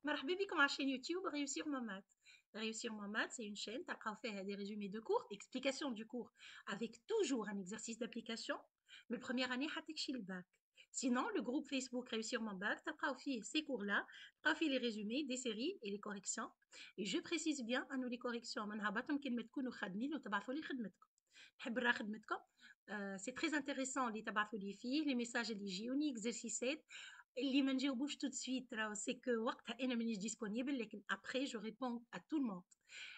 مرحبا بكم على chaîne YouTube Réussir mon maths. Réussir mon maths, c'est une chaîne, tu as fait des résumés de cours, explications du cours, avec toujours un exercice d'application. Mais la première année, tu le bac. Sinon, le groupe Facebook Réussir mon bac, tu as fait ces cours-là, tu as fait les résumés des séries et les corrections. Et je précise bien, à nous les corrections, c'est très intéressant les تبعثوا لي فيه les messages اللي يجيوني exercices اللي ما نجاوبوش tout de suite راهو سي كو وقتها انا مانيش ديسپونيبل لكن ابري جو ريبون ا تو الموند.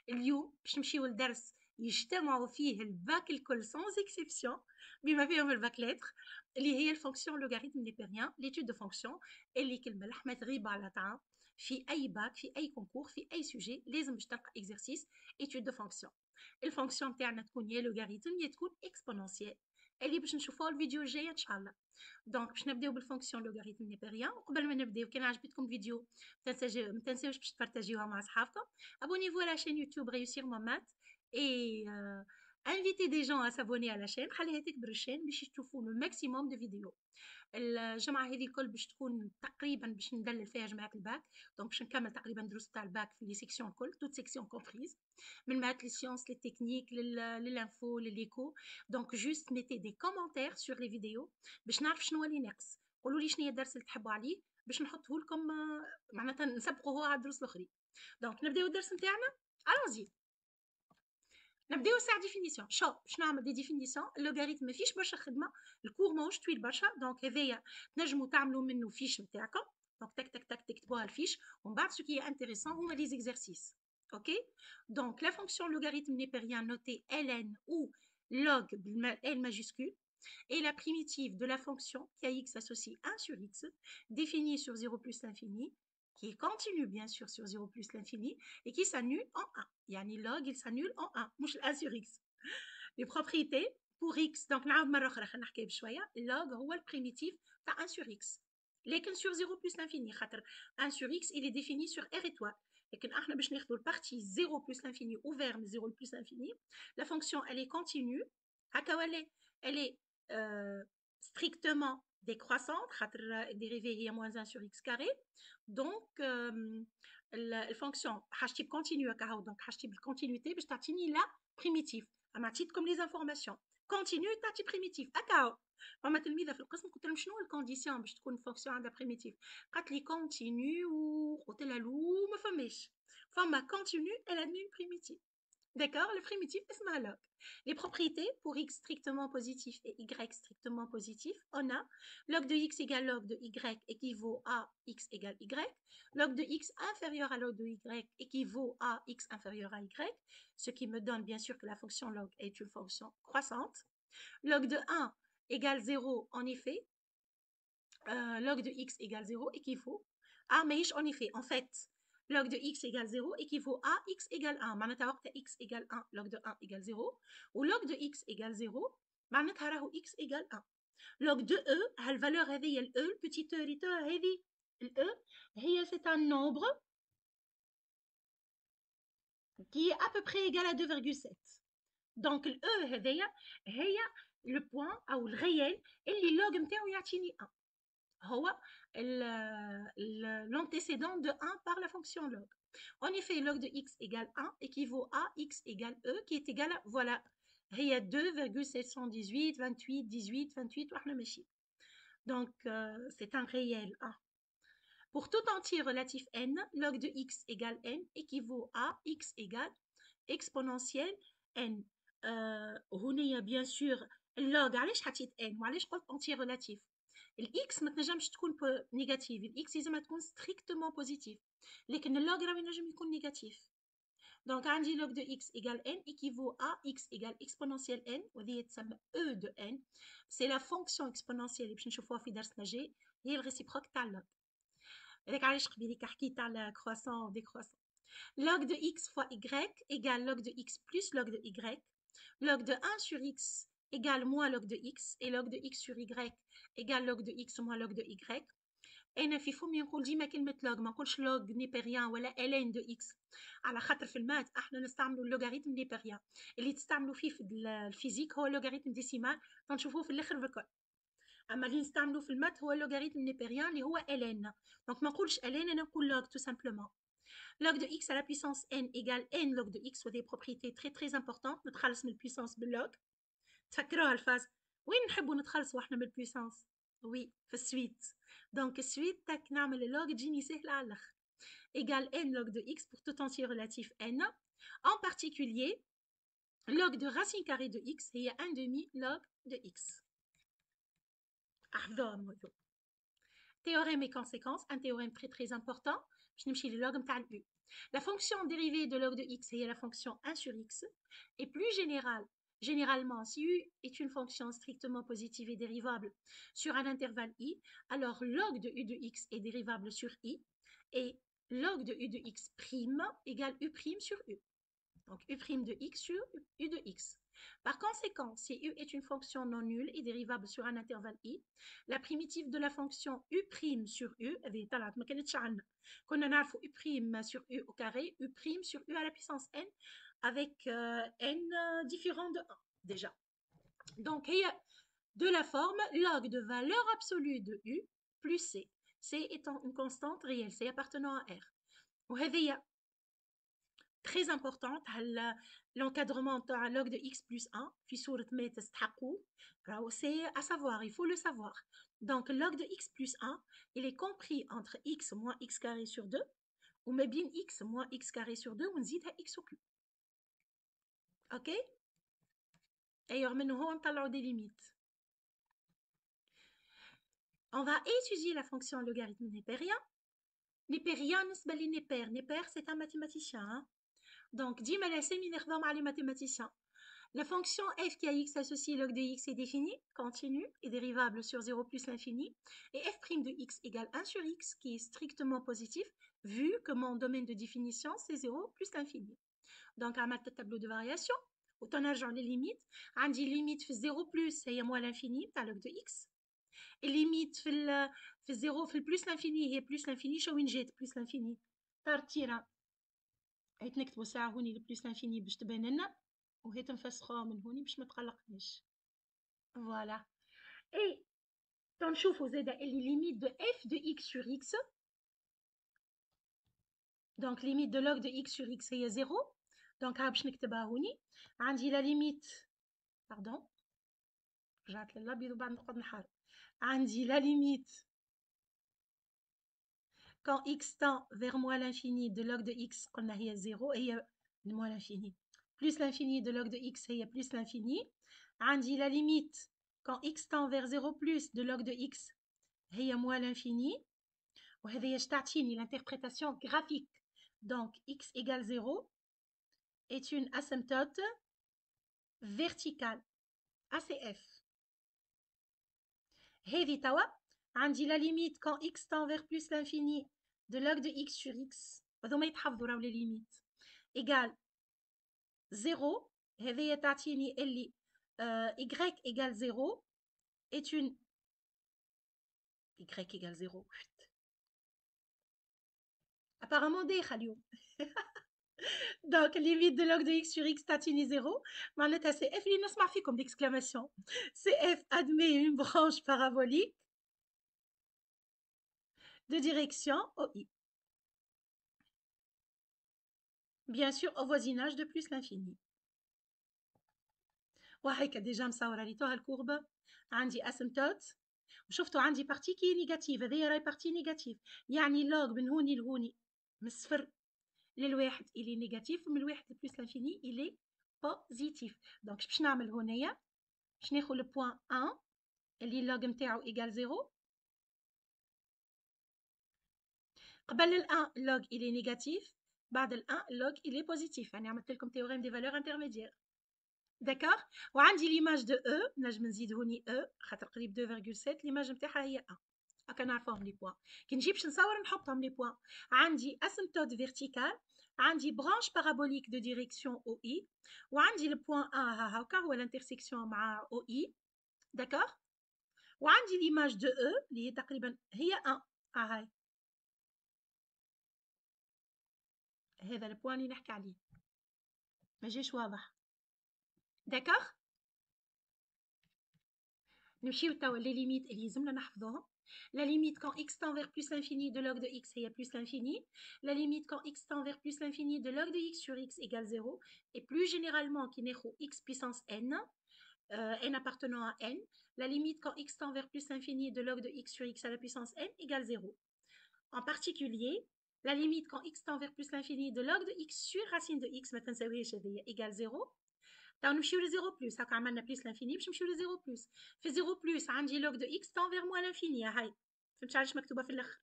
اليوم باش نمشيو لدرس يجتمعوا فيه الباك الكل سانز اكسبسيون بما فيهم الباك لتر اللي هي الفونكسيون لوغاريتم نيبيريان ليتود دو فونكسيون اللي كلمه لحمه تغيب على طعام في اي باك في اي كونكور في اي سوجي لازم باش تلقى اكزرسيس ايتود دو فونكسيون. الفونكسيون تاعنا تكون يا لوغاريتم يا تكون اكسبونونسيال اللي باش نشوفوها الفيديو الجاي ان شاء الله. دونك باش نبداو بالفونكسيون لوغاريتم نيبيريان. وقبل ما نبداو كان عجبتكم فيديو ما تنساوش باش تبارطاجيوها مع اصحابكم. Abonnez-vous à la chaîne YouTube Réussir mon maths et invitez des gens à s'abonner à la chaîne. خليها تكبر الشين باش يشوفوا le maximum de vidéos. الجمعه هذه الكل باش تكون تقريبا باش ندلل فيها جمعه الباك. دونك باش نكمل تقريبا دروس تاع الباك في لي سيكسيون الكل توت سيكسيون كومبريز من مات لي سيونس لي تكنيك للانفو لليكو. دونك جوست ميتي دي كومونتير سور لي فيديو باش نعرف شنو اللي ناقص. قولوا لي شنو هي الدرس اللي تحبوا عليه باش نحطه لكم معناتها نسبقوه على الدروس الاخرين. دونك نبداو الدرس نتاعنا. الونزي نبداو ساعه ديفينيسيون. شو باش نعمل دي ديفينيسيون اللوغاريتم ما فيش برشا خدمه. الكور ماهوش طويل برشا دونك هذايا تنجموا تعملوا منه فيش نتاعكم. دونك تك تك تك تكتبوها الفيش ومن بعد سو كي انتريسون هما لي زيكزارسيس. Ok, donc la fonction logarithme népérien notée ln ou log L majuscule est la primitive de la fonction qui a x associé 1 sur x définie sur 0 plus l'infini qui est continue bien sûr sur 0 plus l'infini et qui s'annule en 1. يعني log il s'annule en 1 مش 1 sur x. Les propriétés pour x donc نعاود مرة أخرى خلينا نحكي بشوية. log هو البريميتيف تاع 1 sur x لكن sur 0 plus l'infini خاطر 1 sur x il est défini sur r étoile. لكن احنا باش ناخذوا البارتي 0 plus l'infini ouvert من 0 plus l'infini. La fonction elle est continue هكا ولا elle est strictement décroissante خاطر dérivée هي moins 1 sur x carré. Donc الفونكسيون حاجتي بكونتينيو هكا هو دونك حاجتي بالكونتينيتي باش تعطيني لا بريميتيف. اما عطيتكم لي زانفورماسيون كونتينيو تعطي بريميتيف هكا هو. فما تلميذه في القسم قلت لهم شنو الكونديسيون باش تكون فونكسيون عندها بريميتيف. قالت لي كونتينيو قلت لها لو ما فماش. فما كونتينيو elle admet une primitive. D'accord, le primitif est log. Les propriétés pour x strictement positif et y strictement positif, on a log de x égale log de y équivaut à x égale y, log de x inférieur à log de y équivaut à x inférieur à y, ce qui me donne bien sûr que la fonction log est une fonction croissante. Log de 1 égale 0, en effet, log de x égale 0 équivaut à, mais en effet, en fait, log de x égale 0 équivaut à x égale 1. معناتها وقت x égale 1 log de 1 égale 0 ou log de x égale 0 معناتها راهو x égale 1. log de e هالفالور هذه ال e البتيت e هذه ال e هي c'est un nombre qui est à peu près égal à 2,7. donc ال e هذيا هي le point او الغيال اللي log نتاعو يعطيني 1. هو l'antécédent de 1 par la fonction log. En effet, log de x égale 1 équivaut à x égale e qui est égal à, voilà, il y a 2,718, 28, 18, 28, donc c'est un réel 1. Pour tout entier relatif n, log de x égale n équivaut à x égale exponentielle n. هنا bien sûr log علاش حطيت n وعلاش قلت entier relatif. الاكس ما تنجمش تكون نيجاتيف. الاكس لازم تكون ستريكتومون بوزيتيف لكن اللوغ راه ينجم يكون نيجاتيف. دونك عندي log de x égale n équivaut à x égale exponentielle n وهذه تسمى e de n. c'est la fonction exponentielle اللي باش نشوفوها في درسنا جاي هي الريسيبروك تاع اللوغ. هذاك علاش قبيليك حكيت على كرواسون ديكرواسون. log de x fois y égale log de x plus log de y. log de 1 sur x égale moins log de x et log de x sur y égale log de x moins log de y. انا في فمي نقول ديما كلمه لوغ ما نقولش لوغ نيبيريان ولا الين دو اكس على خاطر في المات احنا نستعملوا اللوغاريتم نيبيريان اللي تستعملوا فيه في الفيزيك هو لوغاريتم ديسيمال تنشوفوه في الاخر بالكل. اما اللي نستعملوه في المات هو اللوغاريتم نيبيريان اللي هو ln. دونك ما نقولش ln انا نقول log tout simplement. log de x à la puissance n égale n log de x, soit des propriétés très très importantes. نتخلص من البويسانس باللوغ. تفكروها الفاز وين نحبوا نتخلصوا احنا من البويسانس؟ وي في السويت. دونك السويت تاك نعمل اللوغ تجيني سهله على الاخر. égale n log de x pour tout entier relatif n. En particulier, log de racine carrée de x هي 1 demi log de x. احفظوهم هذو. Théorème et conséquence, un théorème très très important. Je n'aime le log u. La fonction dérivée de log de x est la fonction 1 sur x. Et plus généralement, si u est une fonction strictement positive et dérivable sur un intervalle i, alors log de u de x est dérivable sur i. Et log de u de x prime égale u prime sur u. Donc u prime de x sur u de x. Par conséquent, si u est une fonction non nulle et dérivable sur un intervalle i, la primitive de la fonction u prime sur u, qu'on a u prime sur u au carré, u prime sur u à la puissance n, avec n différent de 1 déjà. Donc, il y a de la forme log de valeur absolue de u plus c. C étant une constante réelle, c appartenant à r. وهذه très importante, l'encadrement de log de x plus 1, puis sur c'est à savoir, il faut le savoir. Donc, log de x plus 1, il est compris entre x moins x carré sur 2, ou mais bien x moins x carré sur 2, ou on zit à x au cube. Ok? D'ailleurs, maintenant, on parle des limites. On va étudier la fonction logarithme népérien. Népérien, Népère, c'est un mathématicien. Hein? Donc, dis-moi la séminaire les mathématiciens. La fonction f qui a x associée log de x est définie, continue et dérivable sur 0 plus l'infini, et f' de x égale 1 sur x qui est strictement positif, vu que mon domaine de définition c'est 0 plus l'infini. Donc, à mettre le tableau de variation, autant argent les limites, on dit limite fait 0 plus, c'est moins l'infini, t'as log de x, et limite fait 0 fait plus l'infini, et plus l'infini, شو وين جات plus l'infini, ترتيرا. عيت نكتبوا ساعة هوني plus l'infini باش تبان لنا. وهي تنفسخوها من هوني باش ما تقلقنيش. فوالا. اي تنشوفوا زاده اللي ليميت دو اف دو اكس sur x. دونك ليميت دو log de x sur x هي 0. دونك ها باش نكتبها هوني. عندي لا ليميت باردون رجعت للابيض وبعد نقعد نحارب. عندي لا ليميت quand x tend vers moins l'infini de log de x قلنا هي 0 هي moins l'infini. Plus l'infini de log de x هي plus l'infini. عندي la limite quand x tend vers 0 plus de log de x هي moins l'infini. وهذه تعطيني l'interprétation graphique. Donc x égale 0 est une asymptote verticale. ACF. هذه توا عندي la limite quand x tend vers plus l'infini de log de x sur x. هذوما يتحفظوا راهو les limites. Égale 0. هذه تعطيني اللي y égale 0 est une y égale 0. Apparemment دايخه اليوم. Donc limite de log de x sur x تعطيني 0. معناتها c'est f اللي نسمع فيكم d'exclamation. C'est f admet une branche parabolique de direction OI. Bien sûr au voisinage de plus l'infini. وهيك ديجا مصوره ريتوها الكوربه. عندي asymptote وشفتوا عندي بارتي كي نيجاتيف. هذه راهي بارتي نيجاتيف يعني لوغ من هوني لهوني من الصفر للواحد إلي نيجاتيف ومن الواحد لبلوس لانفيني إلي بوزيتيف. دونك باش نعمل هنايا باش ناخذ لو بوان 1 اللي اللوغ نتاعو ايكال 0. قبل ال 1 اللوغ إلي نيجاتيف بعد ال 1 اللوغ إلي بوزيتيف. يعني عملت لكم تيوريم دي فالور انترميديير. داكوغ. وعندي ليماج دو او نجم نزيد هوني او خاطر قريب 2.7 ليماج نتاعها هي 1. هكا نعرفوهم لي بوان. كي نجي باش نصور نحطهم لي بوان. عندي اسيمبتوت فيرتيكال. عندي برانش بارابوليك دو ديريكسيون او اي. وعندي البوان 1 ها هكا هو الانترسيكسيون مع او اي. داكوغ. وعندي ليماج دو او اللي هي تقريبا هي 1. هاي هذا البوان اللي نحكي عليه. ما جاش واضح. داكوغ. نمشيو توا لي ليميت اللي يلزمنا نحفظوهم. La limite quand x tend vers plus l'infini de log de x هي plus l'infini. La limite quand x tend vers plus l'infini de log de x sur x égale 0. Et plus généralement, qui n'est x puissance n, n appartenant à n. La limite quand x tend vers plus l'infini de log de x sur x à la puissance n égale 0. En particulier, la limite quand x tend vers plus l'infini de log de x sur racine de x égale 0. نمشيو ل 0 بلس هكا عملنا بلس لانفيني باش نمشيو ل 0 بلس. في 0 بلس عندي لوغ دو اكس تان فيغ موان لانفيني هاي فهمت علاش مكتوبه في الاخر.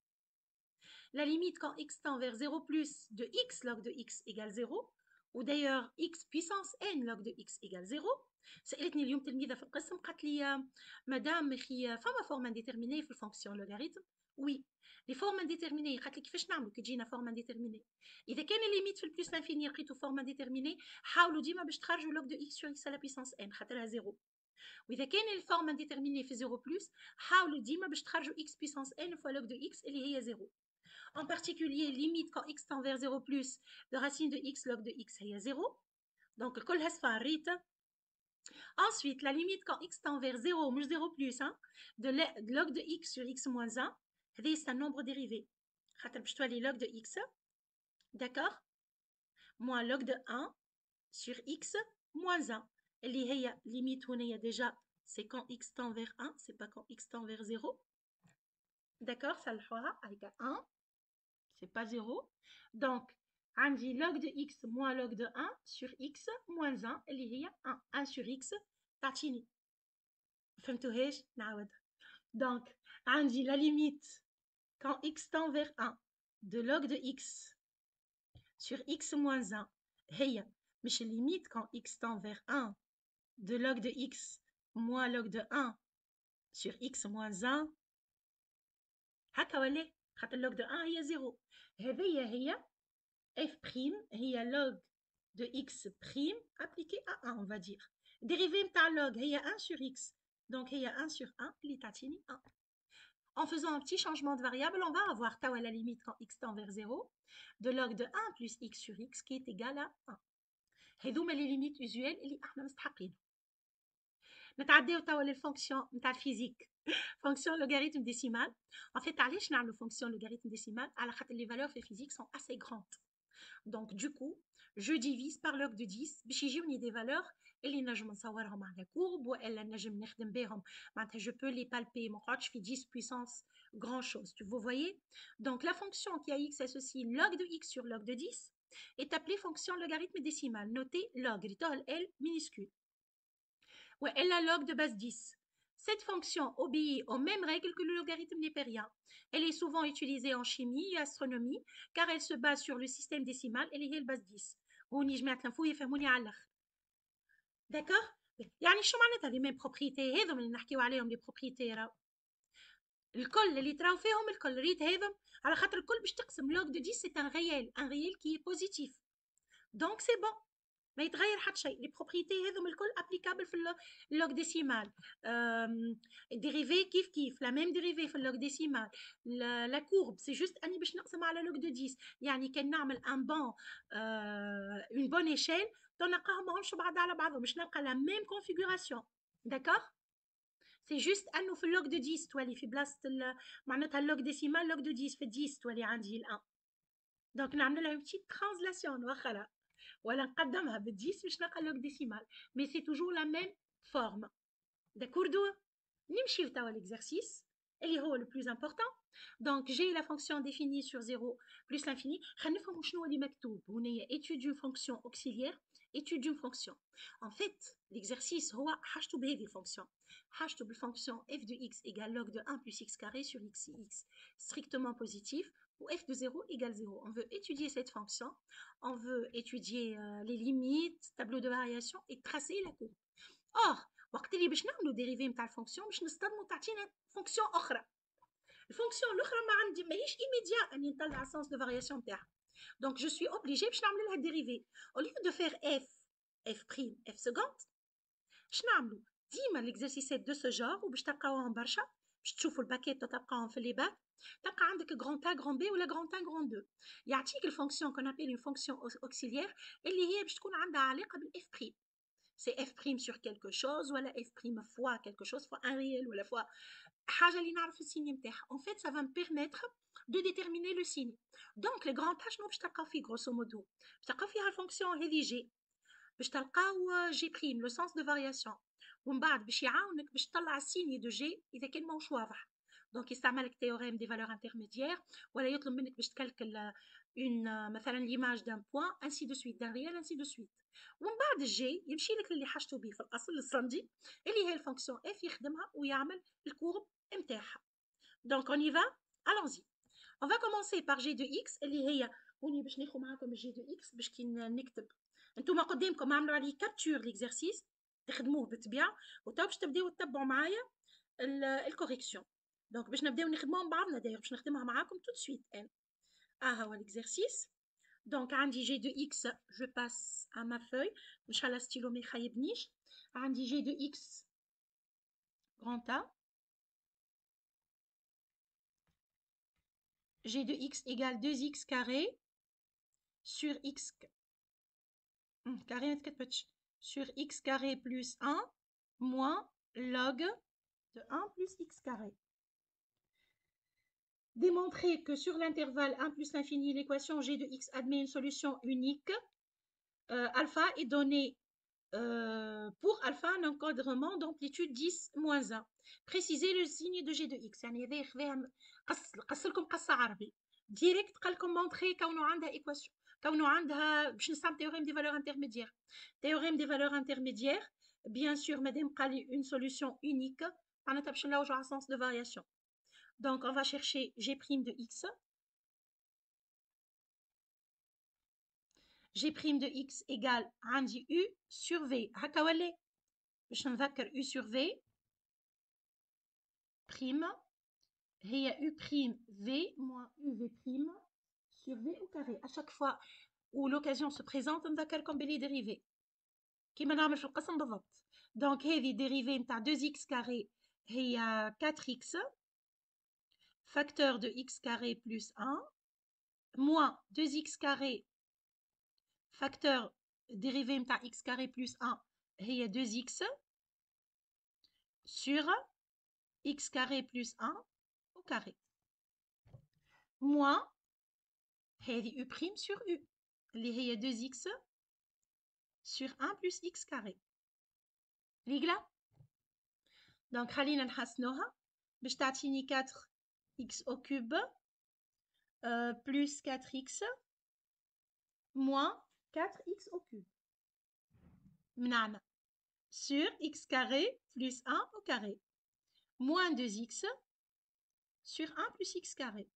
لا ليميت كون اكس تان فيغ 0 بلس دو اكس لوغ دو اكس ايكال 0 ودايوغ اكس بيسانس ان لوغ دو اكس ايكال 0. سالتني اليوم تلميذه في القسم قالت لي مدام اخي فما فورم انديتيرميني في الفونكسيون لوغاريتم. وي لي فورم انديتيرميني قالت لي كيفاش نعملوا كي تجينا فورم انديتيرميني. اذا كان الليميت في البلس لانفيني لقيتو فورم انديتيرميني حاولوا ديما باش تخرجوا لوغ دو اكس سور اكس على بيسانس ان خاطرها 0. واذا كان الفورم انديتيرميني في 0 بلس حاولوا ديما باش تخرجوا x puissance n fois log de x اللي هي 0. En particulier limite quand x tend vers 0 plus de racine de x log de x هي 0. donc كلها صفاريت. Ensuite la limite quand x tend vers 0 مش 0 plus hein, de log de x sur x moins 1 هذه c'est un nombre dérivé خاطر باش تولي log de x d'accord moins log de 1 sur x moins 1 اللي هي limite هنا déjà c'est quand x tend vers 1, c'est pas quand x tend vers 0. D'accord, ça le fera avec 1, c'est pas 0. Donc, on dit log de x moins log de 1 sur x moins 1, اللي هي 1. 1 sur x, تعطيني. فهمتوهاش؟ نعاود. Donc, on dit la limite quand x tend vers 1 de log de x sur x moins 1 هي مش limite quand x tend vers 1 de log de x moins log de 1 sur x moins 1 هكا ولا خاطر log de 1 هي 0. هذه هي f prime هي log de x prime appliqué à 1 on va dire. Dérivée نتاع log هي 1 sur x donc هي 1 sur 1 اللي تعطيني 1. En faisant un petit changement de variable, on va avoir tau à la limite quand x tend vers 0 de log de 1 plus x sur x qui est égal à 1. هذوما les limites usuelles اللي احنا مستحقين. نتعداو توا للفونكسيون نتاع الفيزيك fonction logarithme décimal. En fait, علاش نعملوا fonction logarithme décimal على خاطر les valeurs في physique sont assez grandes. Donc du coup, je divise par log de 10 باش يجيوني des valeurs اللي نجم نصورهم على courbe والا نجم نخدم بهم معناتها je peux les palper ما نقعدش في 10 puissance grand chose. Vous voyez? Donc la fonction qui a x associe log de x sur log de 10 est appelée fonction logarithme décimal. Notez log, L minuscule. Ouais, elle a log de base 10. Cette fonction obéit aux mêmes règles que le logarithme népérien. Elle est souvent utilisée en chimie et astronomie car elle se base sur le système décimal et les base 10. هوني جماعة الانفو يفهموني على الاخر. D'accord? يعني شو معناتها لي ميم بروبريتي هذم اللي نحكيو عليهم لي بروبريتي راهو. الكل اللي تراو فيهم الكل ريت هذم على خاطر الكل باش تقسم log de 10 c'est un réel qui est positif. Donc c'est bon. ما يتغير حتى شيء. لي بروبريتي هذوم الكل ابليكابل في اللوغ ديسيمال. ديريفي كيف لا ميم ديريفي في اللوغ ديسيمال. لا كورب سي جوست اني باش نقسم على لوغ دو 10 يعني كان نعمل ان بون اون بون ايشيل تلقاهم ماهمش بعض على بعضهم باش نلقى لا ميم كونفيغوراسيون. داكور سي جوست انه في اللوغ دو 10 تولي في بلاصه معناتها اللوغ ديسيمال لوغ دو 10 في 10 تولي عندي الان. دونك نعمل لها بتيت ترانزلاسيون واخا ولا نقدمها بال10 باش نلقى لوغ ديسيمال مي سي توجور لا ميم فورم. داكوردو نمشيو توا ليكزارسيس اللي هو لو بلوز امبورطون. دونك جي لا فونكسيون ديفيني سور 0 بلس لانفيني. خلينا نفهموا شنو اللي مكتوب هنايا étude d'une fonction auxiliaire étude d'une fonction. En fait l'exercice هو حاجته بهذه الفونكسيون حاجته بالفونكسيون f de x égale log de 1 plus x carré sur x strictement positif où f de 0 égale 0. On veut étudier cette fonction, on veut étudier les limites, tableau de variation et tracer la courbe. Or, وقت اللي باش نعملوا ديريفي نتاع الفونكسيون باش نستخدموا تعطينا فونكسيون اخرى. الفونكسيون الاخرى ما عندي ماهيش ايميديا اني نطلع السنس دو فارياسيون نتاعها. دونك جو سوي اوبليجي باش نعمل لها ديريفي او ليو دو فير اف بريم اف سكوند. باش نعملوا ديما ليكزارسيسات دو سو جور وباش تلقاوهم برشا باش تشوفوا الباكيت تلقاوهم في لي باك. تلقى عندك غران ا غران بي ولا غران ا غران دو يعطيك الفونكسيون كون ابيل اون فونكسيون اوكسيليير اللي هي باش تكون عندها علاقه بالاف بريم. c'est f prime sur quelque chose, ou f prime fois quelque chose, fois un réel, ou fois حاجة اللي نعرف السيني نتاعها. En fait, ça va me permettre de déterminer le signe. Donc, le grand H, شنو باش تلقاو فيه grosso modo؟ باش تلقاو فيها الفونكسيون هذه جي، باش تلقاو جي بريم لو سنس دو فارياسيون، ومن بعد باش يعاونك باش تطلع السيني دو جي اذا كان ماهوش واضح. دونك يستعملك تيوريم دي فالور انترميديير، ولا يطلب منك باش تكلكل اون مثلا ليماج دان بوان انسي دو سويت، دان ريال انسي دو سويت. ومن بعد الجي يمشي لك اللي حاجته به في الاصل الصندي اللي هي الفونكسيون اف، يخدمها ويعمل الكورب نتاعها. دونك اون يفا، الونزي. On va commencer par g de x اللي هي هوني باش ناخذ معاكم g de x باش كي نكتب انتوما قدامكم اعملوا عليه كابتور ليكزرسيس تخدموه بالطبيعه، وتو باش تبداو تتبعوا معايا الكوريكسيون. دونك باش نبداو نخدموها مع بعضنا، داير باش نخدمها معاكم tout de suite. ان هو l'exercice. دونك عندي g de x، je passe à ma feuille، مش على ستيلو ما يخيبنيش. عندي g de x grand A، g de x égale 2x carré sur x carré sur x carré plus 1 moins log de 1 plus x carré. Démontrer que sur l'intervalle 1 plus l'infini, l'équation g de x admet une solution unique. Alpha est donné pour alpha un encadrement d'amplitude 10 moins 1. Précisez le signe de g de x. يعني هذا يخفيها قص لكم قصة عربي. ديريكت قال لكم مونطري كونه عندها ايكواسيون، كونه عندها باش نستعمل تhéorème des valeurs intermédiaires. Théorème des valeurs intermédiaires, bien sûr مادام قال لي une solution unique معناتها باش نلوجوا على sens de variation. Donc on va chercher g' de x. g' de x égale عندي u sur v. هكا ولا باش نذكر u sur v prime هي u prime v moins uv prime sur v au carré. À chaque fois où l'occasion se présente نذكركم باللي dérivée كيما نعمل في القسم بالضبط. دونك هذه dérivée نتاع 2x carré هي 4x facteur de x carré plus 1 moins 2x carré facteur dérivé نتاع x carré plus 1 هي 2x sur x carré plus 1 au carré moins هذه u prime sur u اللي هي 2x sur 1 plus x carré. رجلة. donc خلينا نحسنوها باش تعطيني 4x au cube plus 4x moins 4x au cube منعنا sur x carré plus 1 au carré moins 2x sur 1 plus x carré.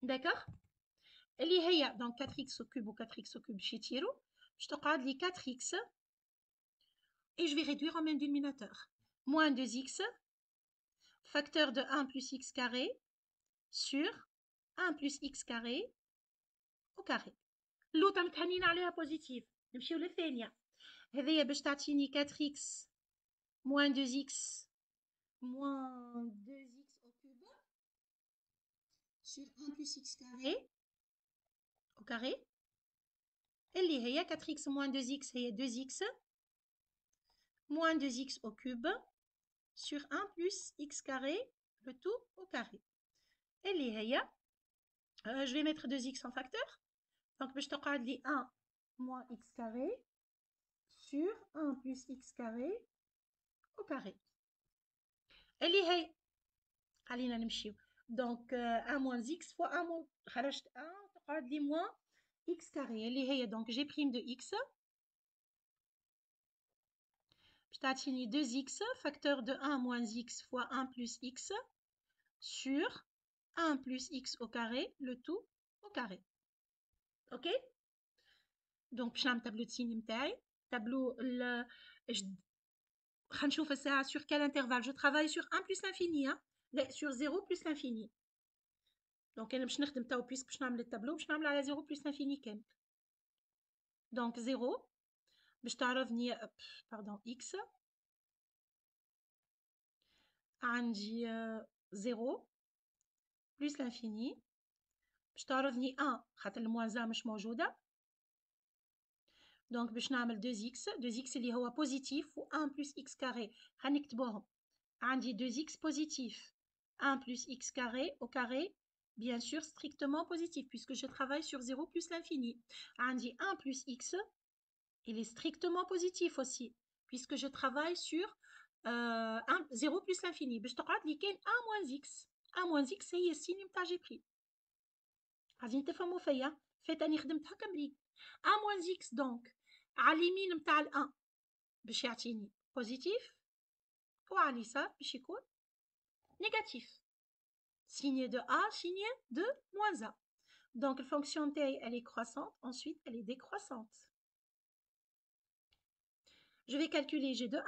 D'accord. اللي هي donc 4x au cube ou 4x au cube باش يطيروا باش تقعد لي 4x et je vais réduire en même dénominateur moins 2x facteur de 1 plus x carré sur 1 plus x carré au carré. اللوطه متهنين عليها بوزيتيف. نمشيو للثانيه. هذيا باش تعطيني 4x moins 2x moins 2x au cube sur 1 plus x carré au carré اللي هي 4x moins 2x هي 2x moins 2x au cube sur 1 plus x carré le tout au carré اللي هي je vais mettre 2x en facteur donc باش تقعد لي 1 moins x carré sur 1 plus x carré au carré اللي هي خلينا نمشيو donc 1 moins x fois 1 moins خرجت 1 تقعد لي moins x carré اللي هي donc g' de x باش تعطيني 2x facteur de 1 moins x fois 1 plus x sur 1 plus x au carré le tout au carré. ok donc باش نعمل تابلو تسيني نتاعي تابلو خلينا نشوف الساعه sur quel intervalle je travaille sur 1 plus l'infini لا sur 0 plus l'infini. donc انا باش نخدم تو بيسك باش نعمل التابلو باش نعمل على 0 plus l'infini كامل. donc 0 باش تعرضني pardon x عندي 0 plus l'infini باش تعرضني 1 خاطر الموان مش موجوده Donc باش نعمل 2x 2x اللي هو بوزيتيف و 1 plus x carré هنكتبوهم. عندي 2x positif 1 plus x carré au carré bien sûr strictement positif puisque je travaille sur 0 plus l'infini. عندي 1 plus x il est strictement positif aussi puisque je travaille sur 0 plus l'infini. باش تقعد لي كاين 1 moins x 1 moins x هي السين نتاع جي بري. عايزين تفهموا فيا فات اني خدمت هكا مريق 1 moins x دونك على اليمين نتاع ال 1 باش يعطيني بوزيتيف وعلى اليسار باش يكون négatif. Signe de A, signe de moins A. Donc, la fonction T, elle est croissante. Ensuite, elle est décroissante. Je vais calculer G de 1.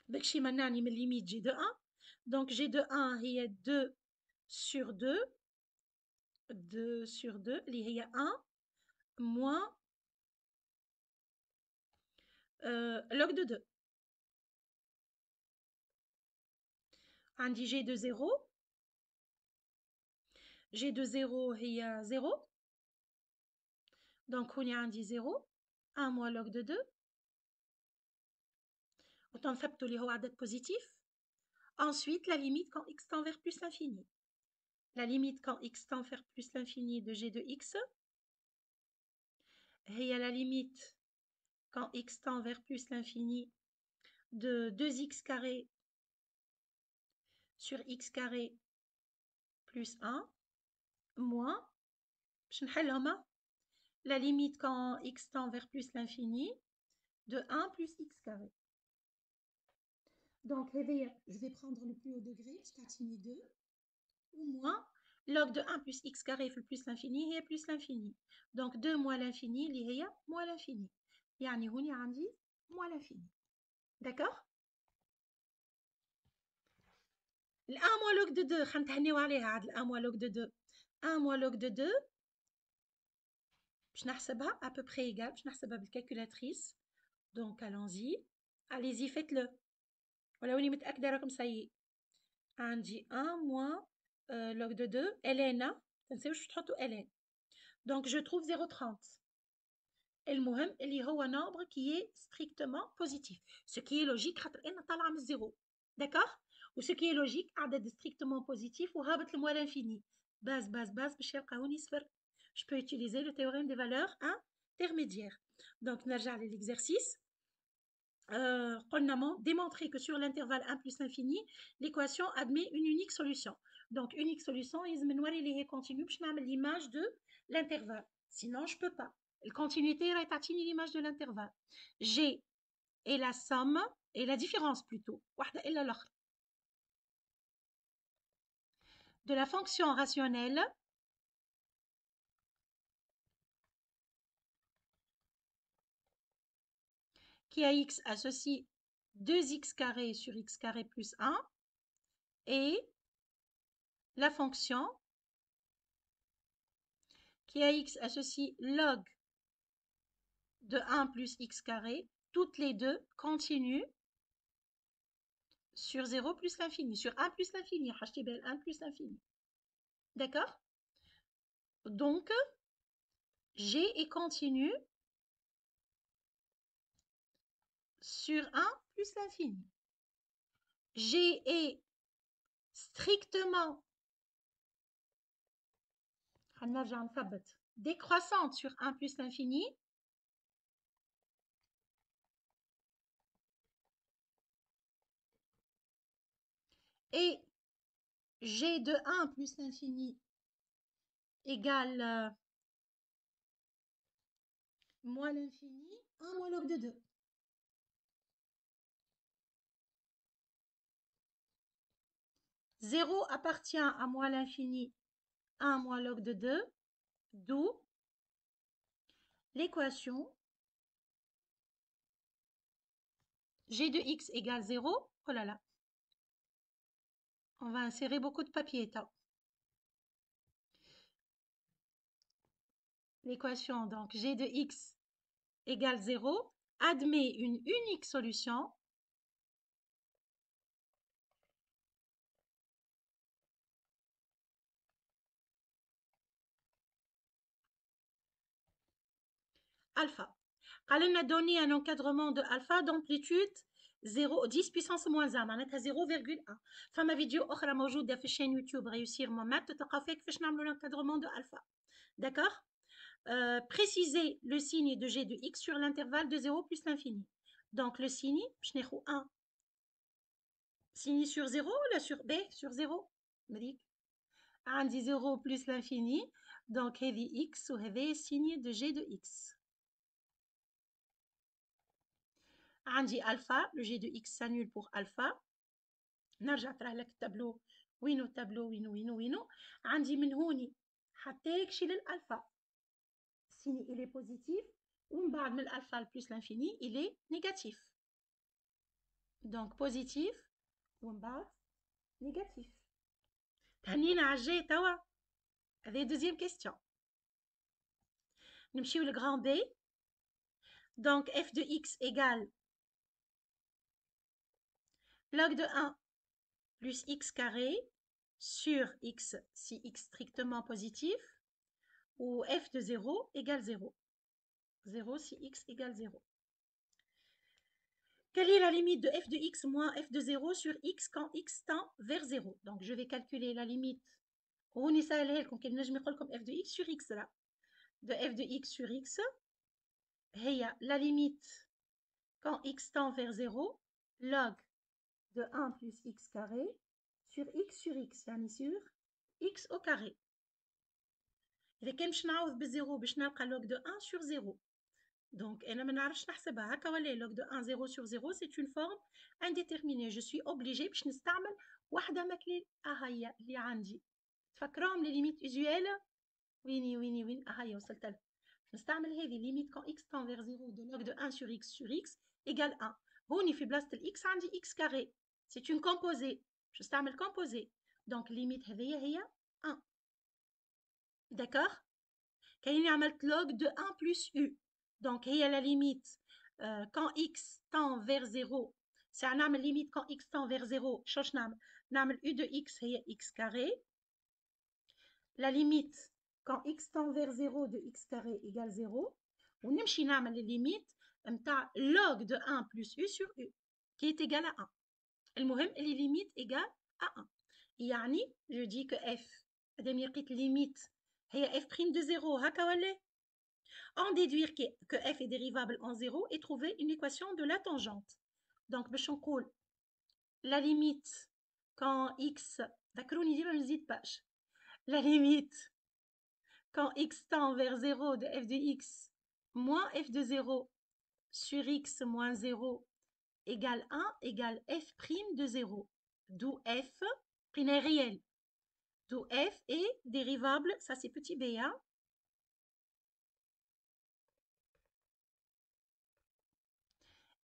بكشي منعني من limite G de 1. Donc, G de 1 هي 2 sur 2. 2 sur 2 اللي هي 1 moins log de 2. عندي G de 0. G de 0 هي 0. Donc, هوني عندي 0. 1 moins log de 2. وتنثبتوا اللي هو عدد positif. Ensuite, la limite quand x tend vers plus l'infini. La limite quand x tend vers plus l'infini de g de x. Et il y a la limite quand x tend vers plus l'infini de 2x carré sur x carré plus 1 moins la limite quand x tend vers plus l'infini de 1 plus x carré. Donc, je vais prendre le plus haut degré, je continue 2, ou moins log de 1 plus x carré plus l'infini هي plus l'infini. Donc 2 moins l'infini اللي هي moins l'infini. يعني هوني عندي moins l'infini. D'accord؟ ال 1 moins log de 2 خلينا نتهنيو عليها عاد ال 1 moins log de 2. 1 moins log de 2 باش نحسبها à peu près égal باش نحسبها بالكالكولاتريس. Donc allons-y. Allez-y faites-le. ولوني متأكدة راكم سيء. عندي 1 moins log de 2 ln ما تنساوش تحطوا ln. Donc je trouve 0,30. المهم اللي هو nombre qui est strictement positif. Ce qui est logique خاطر انا طالعه من الزيرو. D'accord? و ce qui est logique عدد strictement positif وهابط لموا l'infini. باز باش يلقاوني صفر. Je peux utiliser le théorème des valeurs intermédiaires. Donc نرجع للexercice. قلنا démontrer que sur l'intervalle 1 plus l'infini, l'équation admet une unique solution. Donc unique solution, يلزم نوري اللي هي continue باش نعمل l'image de l'intervalle. Sinon je peux pas. La continuité est l'image de l'intervalle. G est la somme et la différence plutôt de la fonction rationnelle qui à x associe 2x carré sur x carré plus 1 et la fonction qui à x associe log de 1 plus x carré, toutes les deux continuent sur 0 plus l'infini, sur 1 plus l'infini, 1 plus l'infini. D'accord? Donc, G est continu sur 1 plus l'infini. G est strictement décroissante sur 1 plus l'infini. Et G de 1 plus l'infini égale moins l'infini, 1 moins log de 2. Zéro appartient à moins l'infini, 1 moins log de 2, d'où l'équation G de x égale 0. Oh là là. On va insérer beaucoup de papier. L'équation donc G de x égale 0 admet une unique solution alpha. قال لنا donner un encadrement de alpha d'amplitude 0 10 puissance moins 1 معناتها 0,1. فما فيديو اخرى موجوده في الشين يوتيوب réussir mon math تلقاو فيها كيفاش نعملوا l'encadrement de alpha. D'accord. Préciser le signe de g de x sur l'intervalle de 0 plus l'infini. Donc le signe, je n'ai 1. Signe sur 0 là sur b sur 0. On dit 0 plus l'infini. Donc heavy x ou heavy signe de g de x. On dit alpha, le g de x s'annule pour alpha. نرجع ترى لك التابلو وينو التابلو وينو عندي من هوني حتى يكشي للالفا signe il est positif ومن بعد من الالفا plus l'infini il est négatif. Donc positif ومن بعد négatif. تهنينا على الجاي توا. هذه deuxième question. نمشيو لغران B. Donc f de x égale log de 1 plus x carré sur x si x strictement positif ou f de 0 égale 0. 0 si x égale 0. Quelle est la limite de f de x moins f de 0 sur x quand x tend vers 0? Donc je vais calculer la limite. هوني سهلها لكم كي نجم نقول لكم f de x sur x là. De f de x sur x هي la limite quand x tend vers 0 log de 1 plus x carré sur x يعني sur x au carré. إذا كان باش نعوض بالزيرو باش نلقى log de 1 sur 0. Donc أنا ما نعرفش نحسبها هكا ولا log de 1 0 sur 0 c'est une forme indéterminée. Je suis obligée باش نستعمل واحدة ماكلي هي اللي عندي. تفكرهم لي ليميت usuel وين هي وصلت لها. نستعمل هذه limite quand x tend vers 0 de log de 1 sur x égale 1. هوني في بلاصة الx عندي x carré. C'est une composée. Je استعمل composée. Donc limite هذه 1. D'accord. كايني عملت log de 1 plus u. Donc هي la limite quand x tend vers 0. C'est un limite quand x tend vers 0. شوش نعمل u de x هي x carré. La limite quand x tend vers 0 de x carré égale 0. ونمشي نعمل les limites نتاع log de 1 plus u sur u qui est égal à 1. المهم les limites égale à 1. يعني je dis que f مادام لقيت limite هي f' de 0 هكا ولا. En déduire que f est dérivable en 0 et trouver une équation de la tangente. Donc باش نقول la limite quand x ذكروني ديما ما نزيد باش. La limite quand x tend vers 0 de f de x moins f de 0 sur x moins 0 égale 1 égale f' de 0. D'où f est réel. D'où f est dérivable, ça c'est petit b, hein.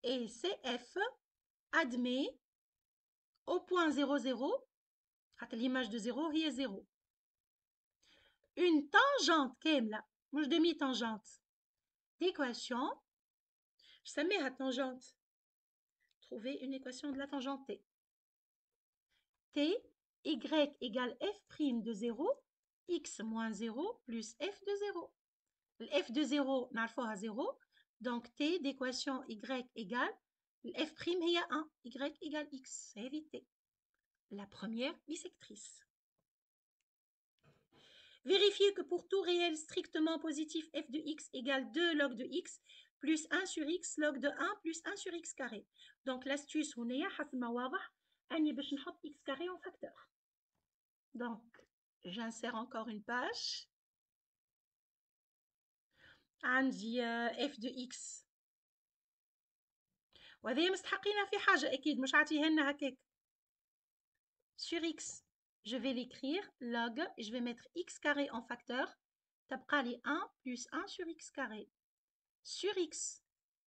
Et CF admet au point 0, 0, l'image de 0 est 0. Une tangente, مش demi-tangente, d'équation, je sais la tangente. Trouver une équation de la tangente T. T, Y égale F' de 0, X moins 0 plus F de 0. Le F de 0, نعرفوها 0. Donc T d'équation Y égale F' هي 1, Y égale X. C'est évité. La première bisectrice. Vérifiez que pour tout réel strictement positif, f de x égale 2 log de x plus 1 sur x log de 1 plus 1 sur x carré. Donc l'astuce, هنايا حسب ما واضح أني باش نحط x carré en facteur. Donc j'insère encore une page. عندي f de x. وهذه مستحقين في حاجة أكيد مش عاطيها لنا هكاك. Sur x, je vais l'écrire log et je vais mettre x carré en facteur. تبقى لي 1 plus 1 sur x carré. Sur x,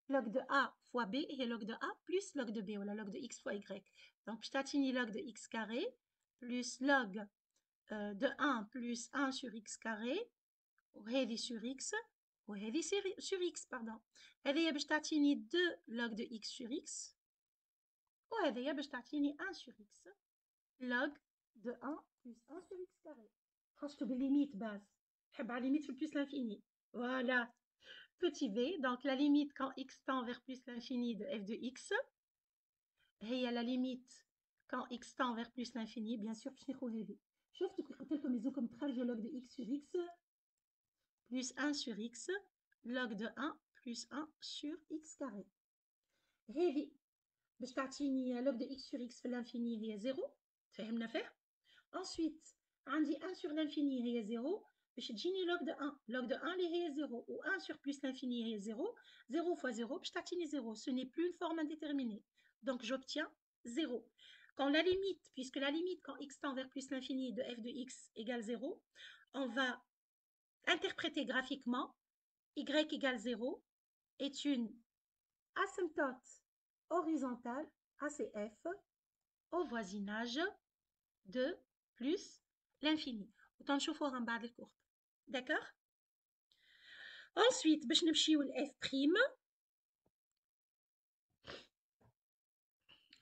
log de a fois b et log de a plus log de b ou la log de x fois y. Donc je t'attigne log de x carré plus log de 1 plus 1 sur x carré ou heavy sur x ou heavy sur x pardon. هذه باش تعطيني 2 log de x sur x وهذه باش تعطيني 1 sur x log de 1 plus 1 sur x carré. خرجتوا بالليميت باز. نحب على الليميت في البلس لانفيني. Voilà. petit v, donc la limite quand x tend vers plus l'infini de f de x, هي la limite quand x tend vers plus l'infini, bien sûr باش ناخذ هذه. شفتوا كي قلت لكم يلزمكم تخرجوا log de x sur x plus 1 sur x, log de 1 plus 1 sur x carré. هذه باش تعطيني log de x sur x في l'infini هي 0. فهمنا فيه؟ Ensuite عندي 1 sur l'infini هي 0 باش تجيني log de 1. Log de 1 اللي هي 0 و 1 sur plus l'infini هي 0. 0 fois 0 باش تعطيني 0. Ce n'est plus une forme indéterminée. Donc j'obtiens 0. Quand la limite, puisque la limite quand x tend vers plus l'infini de f de x égale 0, on va interpréter graphiquement y égale 0 est une asymptote horizontale ACF au voisinage de plus l'infini. Autant نشوفوها من بعد الكورب. D'accord? Ensuite باش نمشيو ل f'.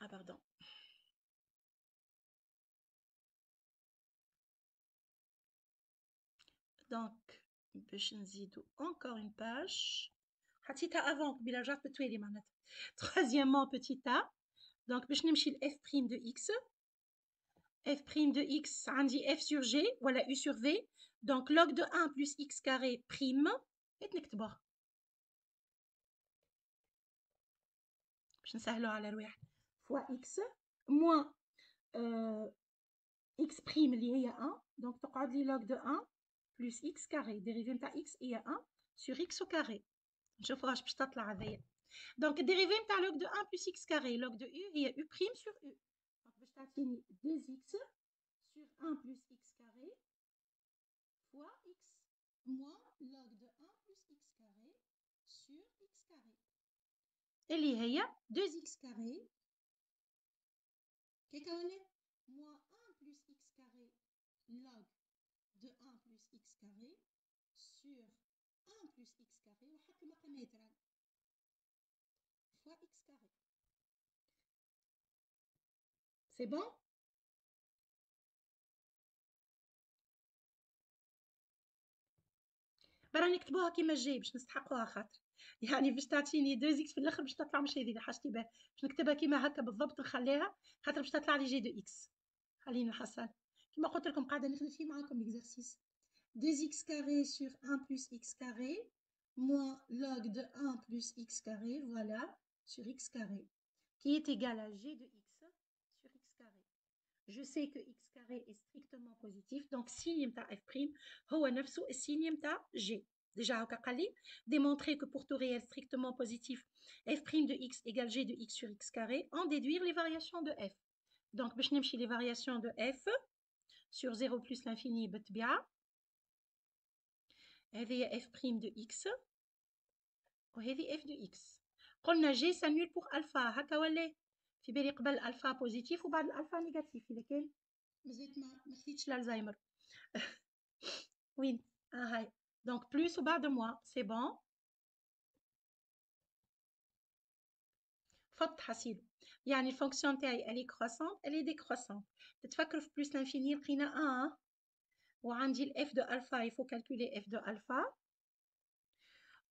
Ah pardon. Donc باش نزيدو encore une page. حطيتها avant قبيله رجعت بتوالي معناتها. Troisièmement petit a. Donc باش نمشي ل f' de x. f' de x عندي f sur g ولا u sur v. Donc log de 1 plus x carré prime. نكتبوها باش نسهلو على رواحنا. fois x moins x prime اللي هي 1. Donc تقعد لي log de 1 plus x carré. dérivé نتاع x هي 1 sur x au carré. نشوفوا واش باش تطلع هذيا. Donc dérivé نتاع log de 1 plus x carré. log de u هي u prime sur u. Donc باش تعطيني 2x sur 1 plus x carré fois x moins log de 1 plus x carré sur x carré. اللي هي 2x carré كيكوني moins 1 plus x carré log de 1 plus x carré sur 1 plus x carré وحط المقامات fois x carré. C'est bon? برا نكتبوها كيما جاي باش نستحقوها خاطر يعني باش تعطيني 2 x في الاخر باش تطلع مش هذه اللي حاجتي بها باش نكتبها كيما هكا بالضبط نخليها خاطر باش تطلع لي جي دو اكس. خليني نحصل كيما قلت لكم قاعده نخدم فيه معاكم ليكزارسيس 2x carré sur 1 plus x carré moins log de 1 plus x carré voilà sur x carré qui est égal à g de x sur x carré. Je sais que x carré est strictement positif donc signe نتاع f' هو نفسه السيني نتاع g. Déjà هكا قال لي démontrer que pour tout réel strictement positif f' de x égale g de x sur x carré en déduire les variations de f. Donc باش نمشي les variations de f sur 0 plus l'infini بالطبيعة هذه f' de x وهذه f de x. قلنا g s'annule pour alpha هكا ولا في بالي قبل الفا بوزيتيف وبعد الالفا نيجاتيف اذا كان مازلت ما خديتش الالزهايمر. وين هاي دونك بلوس وبعد موا سي بون. فض حسيلو يعني الفونكسيون تاعي الي كروسونت الي ديكروسونت. تتفكروا في بلوس لانفيني لقينا 1 وعندي الاف دو الفا يفو كالكولي اف دو الفا.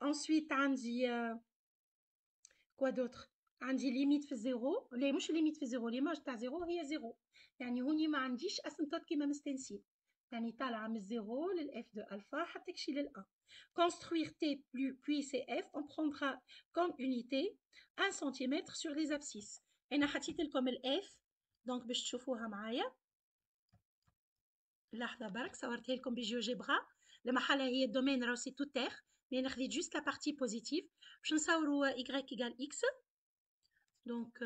انسويت عندي كوا دوتر عندي ليميت في الزيرو لا مش ليميت في الزيرو ليماج تاع زيرو هي زيرو يعني هوني ما عنديش اسنتوت كيما مستنسين يعني طالعه من الزيرو للاف دو الفا حتى تكشي للان. construire t puis cf on prendra comme unité 1 cm sur les abscisses. انا حطيت لكم الاف دونك باش تشوفوها معايا لحظه برك صورتها لكم بجيوجيبرا المحله هي الدومين راهو سي تو تير مي انا خديت جوست لا بارتي بوزيتيف باش نصوروا y égale x. Donc,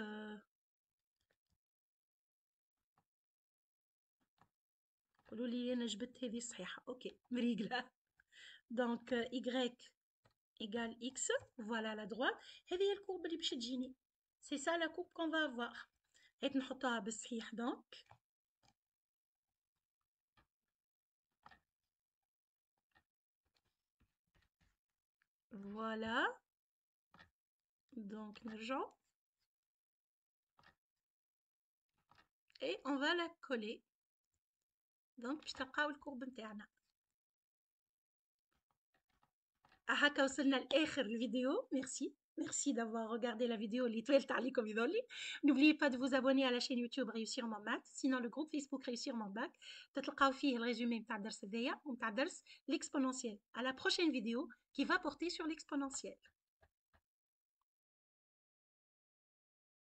قولوا لي أنا جبت هذه صحيحة. أوكي مريقلة. Donc, y égale x. Voilà la droite. هذه هي الكورب اللي باش تجيني. C'est ça la courbe qu'on va avoir. هيك نحطها بالصحيح donc. Voilà. Donc, نرجع. Et on va la coller. Donc, باش تلقاو الكورب نتاعنا. هكا وصلنا لآخر الفيديو. Merci d'avoir regardé la vidéo اللي طويلت عليكم يظلي. N'oubliez pas de vous abonner à la chaîne YouTube Réussir mon maths. Sinon le groupe Facebook Réussir mon bac تتلقاو فيه الريزومي نتاع الدرس هذايا ونتاع درس l'exponentiel. À la prochaine vidéo qui va porter sur l'exponentiel.